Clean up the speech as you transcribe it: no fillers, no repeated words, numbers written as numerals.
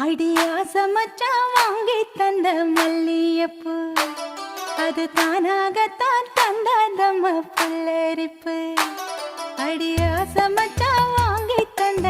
அடியா சமச்சா வாங்கி தந்த மல்லியப்பு அது தானாகத்தான் தந்தாதம்ம புல்லரிப்பு அடியா சமச்சா வாங்கி தந்த